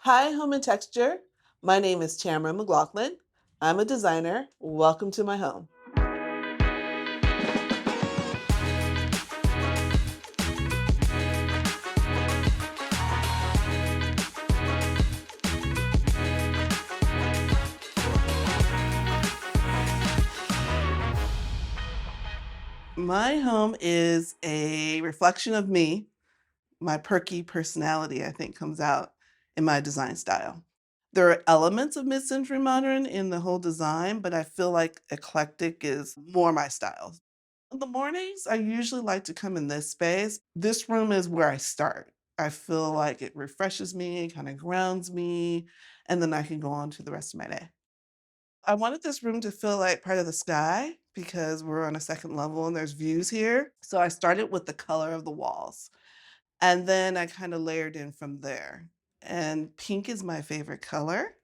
Hi, Home and Texture. My name is Tamara Mcglaughlin. I'm a designer. Welcome to my home. My home is a reflection of me. My perky personality, I think, comes out in my design style. There are elements of mid-century modern in the whole design, but I feel like eclectic is more my style. In the mornings, I usually like to come in this space. This room is where I start. I feel like it refreshes me, kind of grounds me, and then I can go on to the rest of my day. I wanted this room to feel like part of the sky because we're on a second level and there's views here. So I started with the color of the walls and then I kind of layered in from there. And pink is my favorite color.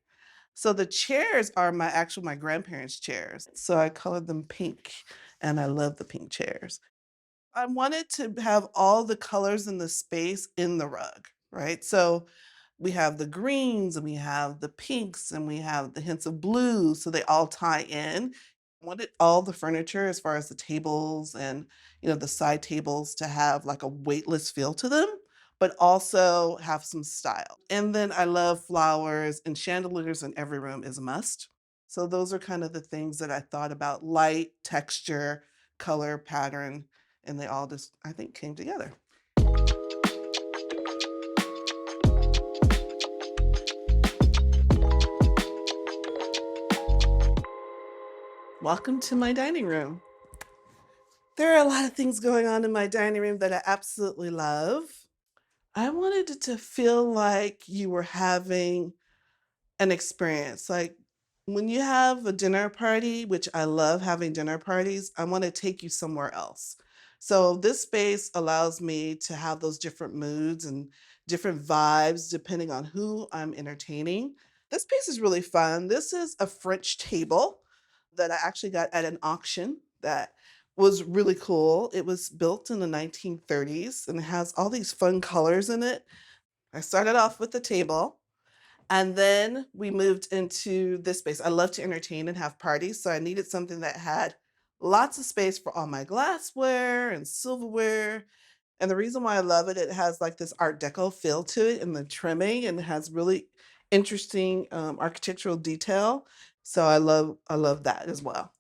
So the chairs are my grandparents' chairs. So I colored them pink and I love the pink chairs. I wanted to have all the colors in the space in the rug, right? So we have the greens and we have the pinks and we have the hints of blue, so they all tie in. I wanted all the furniture as far as the tables and the side tables to have like a weightless feel to them, but also have some style. And then I love flowers and chandeliers in every room is a must. So those are kind of the things that I thought about: light, texture, color, pattern, and they all just, I think, came together. Welcome to my dining room. There are a lot of things going on in my dining room that I absolutely love. I wanted it to feel like you were having an experience. Like when you have a dinner party, which I love having dinner parties, I want to take you somewhere else. So this space allows me to have those different moods and different vibes depending on who I'm entertaining. This space is really fun. This is a French table that I actually got at an auction that was really cool. It was built in the 1930s and it has all these fun colors in it. I started off with the table and then we moved into this space. I love to entertain and have parties, so I needed something that had lots of space for all my glassware and silverware. And the reason why I love it, it has like this Art Deco feel to it in the trimming and it has really interesting architectural detail. So I love that as well.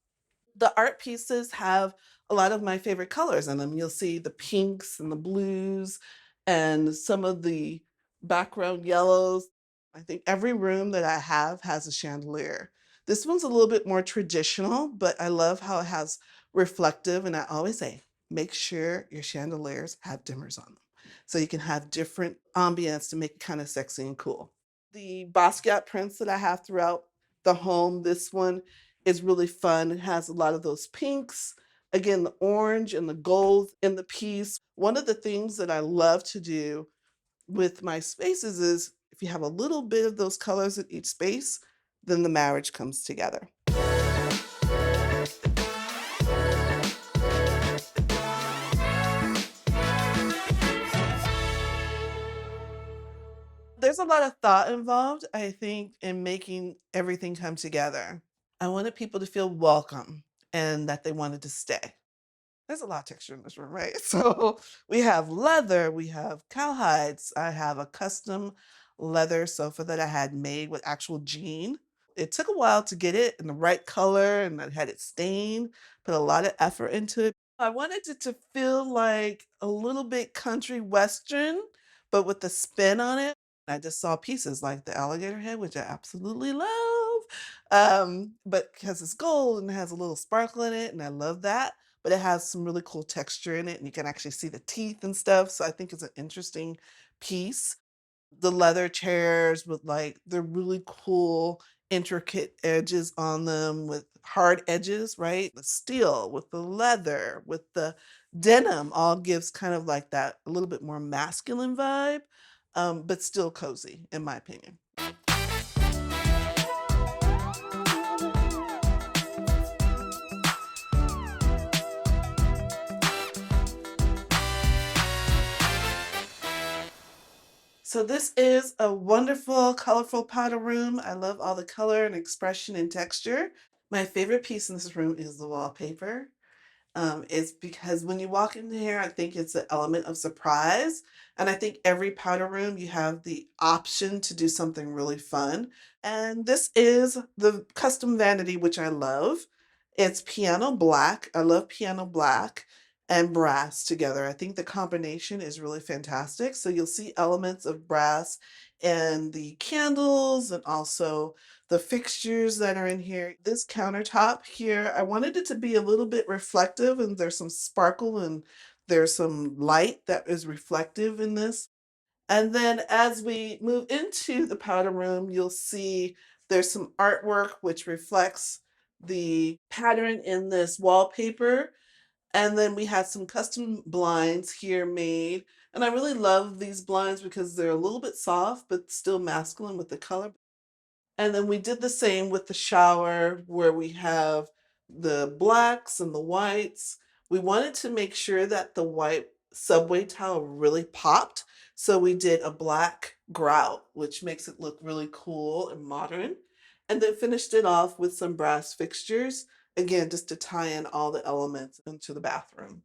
The art pieces have a lot of my favorite colors in them. You'll see the pinks and the blues and some of the background yellows. I think every room that I have has a chandelier. This one's a little bit more traditional, but I love how it has reflective. And I always say, make sure your chandeliers have dimmers on them so you can have different ambience to make it kind of sexy and cool. The Basquiat prints that I have throughout the home, this one is really fun. It has a lot of those pinks, again, the orange and the gold in the piece. One of the things that I love to do with my spaces is if you have a little bit of those colors in each space, then the marriage comes together. There's a lot of thought involved, I think, in making everything come together. I wanted people to feel welcome and that they wanted to stay. There's a lot of texture in this room, right? So we have leather, we have cowhides. I have a custom leather sofa that I had made with actual jean. It took a while to get it in the right color and I had it stained, put a lot of effort into it. I wanted it to feel like a little bit country western, but with the spin on it. I just saw pieces like the alligator head, which I absolutely love. But because it's gold and it has a little sparkle in it, and I love that. But it has some really cool texture in it, and you can actually see the teeth and stuff. So I think it's an interesting piece. The leather chairs with like the really cool intricate edges on them with hard edges, right? The steel with the leather, with the denim all gives kind of like that a little bit more masculine vibe, but still cozy in my opinion. So this is a wonderful, colorful powder room. I love all the color and expression and texture. My favorite piece in this room is the wallpaper. Is because when you walk in here, I think it's an element of surprise. And I think every powder room, you have the option to do something really fun. And this is the custom vanity, which I love. It's piano black. I love piano black and brass together. I think the combination is really fantastic. So you'll see elements of brass and the candles and also the fixtures that are in here. This countertop here, I wanted it to be a little bit reflective, and there's some sparkle and there's some light that is reflective in this. And then as we move into the powder room, you'll see there's some artwork which reflects the pattern in this wallpaper. And then we had some custom blinds here made. And I really love these blinds because they're a little bit soft, but still masculine with the color. And then we did the same with the shower where we have the blacks and the whites. We wanted to make sure that the white subway tile really popped. So we did a black grout, which makes it look really cool and modern. And then finished it off with some brass fixtures, again, just to tie in all the elements into the bathroom.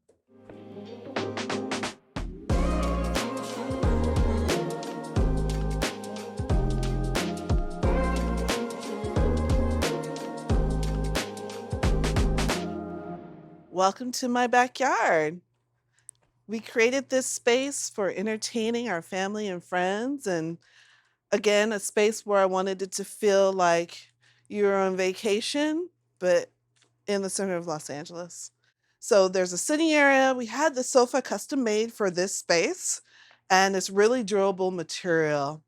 Welcome to my backyard. We created this space for entertaining our family and friends, and again, a space where I wanted it to feel like you're on vacation, but in the center of Los Angeles. So there's a sitting area. We had the sofa custom made for this space, and it's really durable material.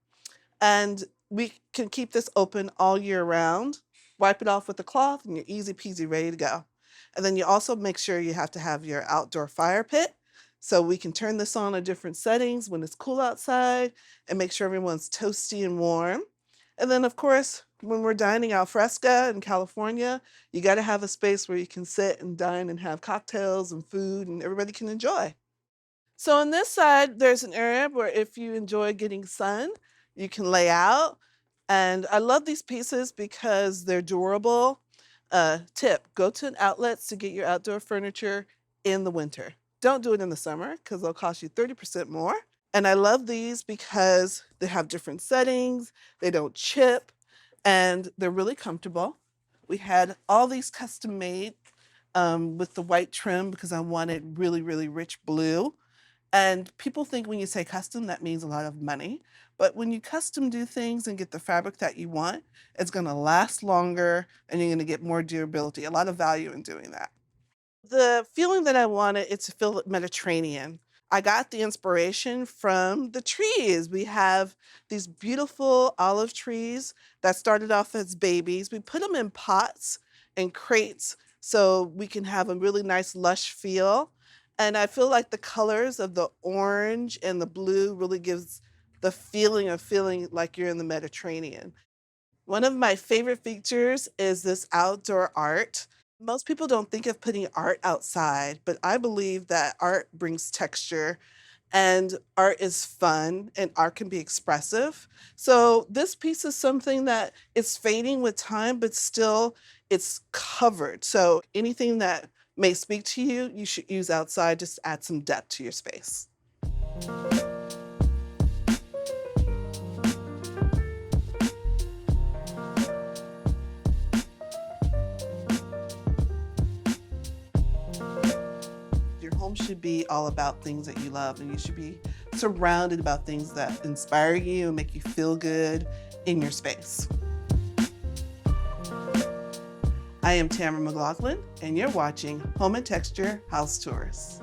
And we can keep this open all year round. Wipe it off with a cloth and you're easy peasy ready to go. And then you also make sure you have to have your outdoor fire pit. So we can turn this on at different settings when it's cool outside and make sure everyone's toasty and warm. And then of course, when we're dining al fresco in California, you got to have a space where you can sit and dine and have cocktails and food and everybody can enjoy. So on this side, there's an area where if you enjoy getting sun, you can lay out. And I love these pieces because they're durable. Tip, go to an outlets to get your outdoor furniture in the winter. Don't do it in the summer because they'll cost you 30% more. And I love these because they have different settings, they don't chip, and they're really comfortable. We had all these custom made with the white trim because I wanted really, really rich blue. And people think when you say custom, that means a lot of money. But when you custom do things and get the fabric that you want, it's going to last longer and you're going to get more durability, a lot of value in doing that. The feeling that I wanted is to feel Mediterranean. I got the inspiration from the trees. We have these beautiful olive trees that started off as babies. We put them in pots and crates so we can have a really nice lush feel. And I feel like the colors of the orange and the blue really gives the feeling of feeling like you're in the Mediterranean. One of my favorite features is this outdoor art. Most people don't think of putting art outside, but I believe that art brings texture and art is fun and art can be expressive. So this piece is something that is fading with time, but still it's covered. So anything that may speak to you, you should use outside just to add some depth to your space. Your home should be all about things that you love, and you should be surrounded about things that inspire you and make you feel good in your space. I am Tamara Mcglaughlin, and you're watching Home and Texture House Tours.